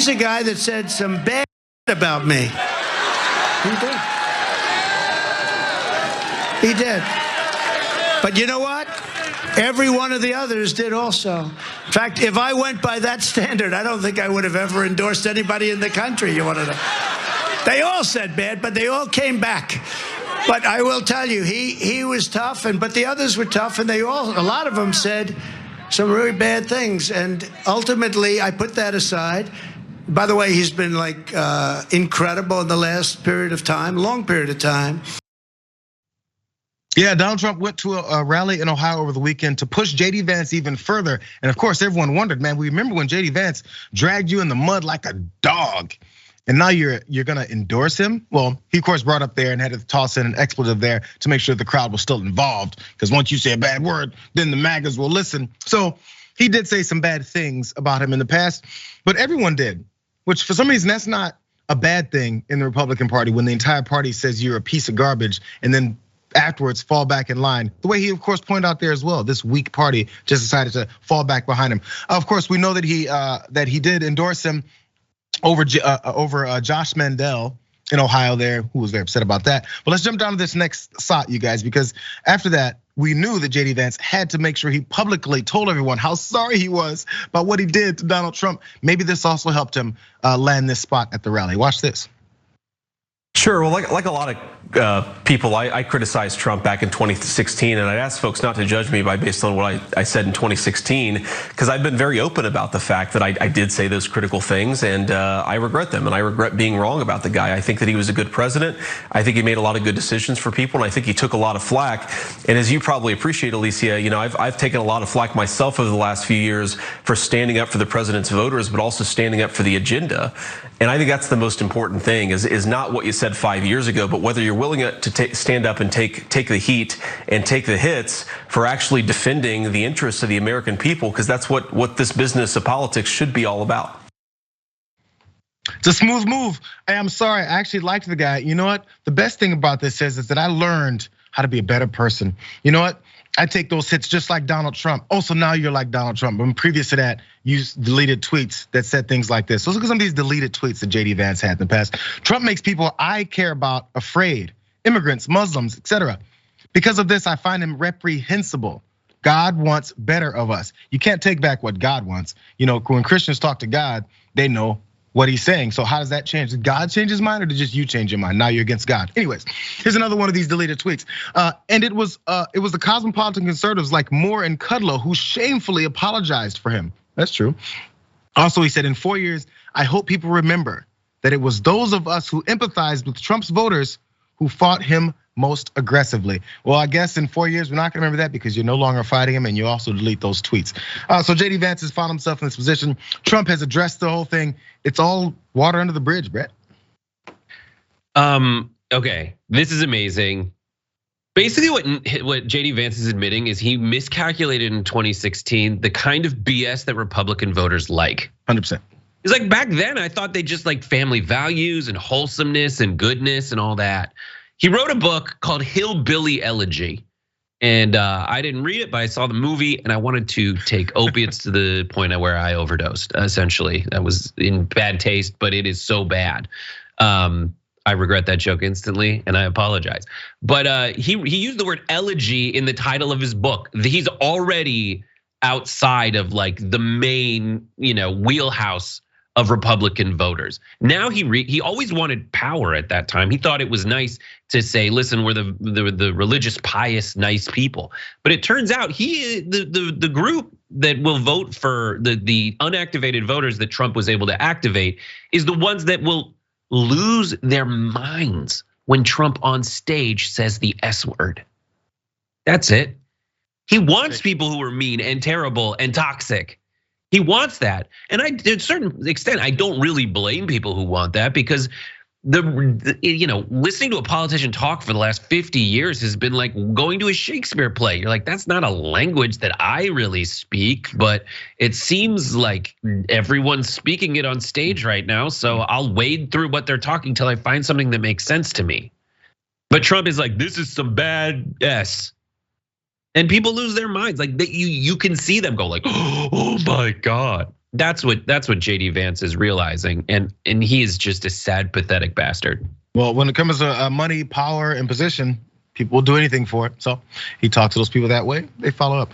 He's a guy that said some bad about me. He did. He did. But you know what? Every one of the others did also. In fact, if I went by that standard, I don't think I would have ever endorsed anybody in the country. You want to know? They all said bad, but they all came back. But I will tell you, he was tough, but the others were tough, and a lot of them said some really bad things. And ultimately, I put that aside. By the way, he's been like incredible in the last period of time, long period of time. Yeah, Donald Trump went to a rally in Ohio over the weekend to push JD Vance even further. And of course, everyone wondered, man, we remember when JD Vance dragged you in the mud like a dog. And now you're gonna endorse him? Well, he of course brought up there and had to toss in an expletive there to make sure the crowd was still involved. Because once you say a bad word, then the MAGAs will listen. So he did say some bad things about him in the past, but everyone did. Which for some reason, that's not a bad thing in the Republican Party when the entire party says you're a piece of garbage and then afterwards fall back in line. The way he of course pointed out there as well, this weak party just decided to fall back behind him. Of course, we know that he did endorse him over Josh Mandel in Ohio there, who was very upset about that. But let's jump down to this next shot, you guys, because after that, we knew that JD Vance had to make sure he publicly told everyone how sorry he was about what he did to Donald Trump. Maybe this also helped him land this spot at the rally. Watch this. Sure, well, like a lot of people, I criticized Trump back in 2016, and I'd ask folks not to judge me based on what I said in 2016, because I've been very open about the fact that I did say those critical things, and I regret them, and I regret being wrong about the guy. I think that he was a good president. I think he made a lot of good decisions for people, and I think he took a lot of flack. And as you probably appreciate, Alicia, I've taken a lot of flack myself over the last few years for standing up for the president's voters, but also standing up for the agenda. And I think that's the most important thing is not what you said 5 years ago, but whether you're willing to stand up and take the heat and take the hits for actually defending the interests of the American people, because that's what this business of politics should be all about. It's a smooth move. Hey, I'm sorry, I actually liked the guy. You know what? The best thing about this is that I learned how to be a better person. You know what? I take those hits just like Donald Trump. Also, now you're like Donald Trump. But previous to that, you deleted tweets that said things like this. Let's look at some of these deleted tweets that JD Vance had in the past. Trump makes people I care about afraid. Immigrants, Muslims, etc. Because of this, I find him reprehensible. God wants better of us. You can't take back what God wants. When Christians talk to God, they know what he's saying. So how does that change? Did God change his mind, or did just you change your mind? Now you're against God. Anyways, here's another one of these deleted tweets. And it was the cosmopolitan conservatives like Moore and Kudlow who shamefully apologized for him. That's true. Also, he said, in 4 years, I hope people remember that it was those of us who empathized with Trump's voters who fought him most aggressively. Well, I guess in 4 years, we're not gonna remember that because you're no longer fighting him and you also delete those tweets. So JD Vance has found himself in this position. Trump has addressed the whole thing. It's all water under the bridge, Brett. Okay, this is amazing. Basically what JD Vance is admitting is he miscalculated in 2016 the kind of BS that Republican voters like. 100%. He's like, back then I thought they just like family values and wholesomeness and goodness and all that. He wrote a book called Hillbilly Elegy. And I didn't read it, but I saw the movie and I wanted to take opiates to the point where I overdosed, essentially. That was in bad taste, but it is so bad. I regret that joke instantly and I apologize. But he used the word elegy in the title of his book. He's already outside of like the main, wheelhouse of Republican voters. Now he always wanted power at that time. He thought it was nice to say, listen, we're the religious, pious, nice people. But it turns out the group that will vote for the unactivated voters that Trump was able to activate is the ones that will lose their minds when Trump on stage says the S word. That's it. He wants people who are mean and terrible and toxic. He wants that, and to a certain extent, I don't really blame people who want that because listening to a politician talk for the last 50 years has been like going to a Shakespeare play. You're like, that's not a language that I really speak, but it seems like everyone's speaking it on stage right now. So I'll wade through what they're talking till I find something that makes sense to me. But Trump is like, this is some bad S. And people lose their minds. Like you can see them go like, oh my God. That's what JD Vance is realizing, and he is just a sad, pathetic bastard. Well, when it comes to money, power, and position, people will do anything for it. So he talks to those people that way. They follow up.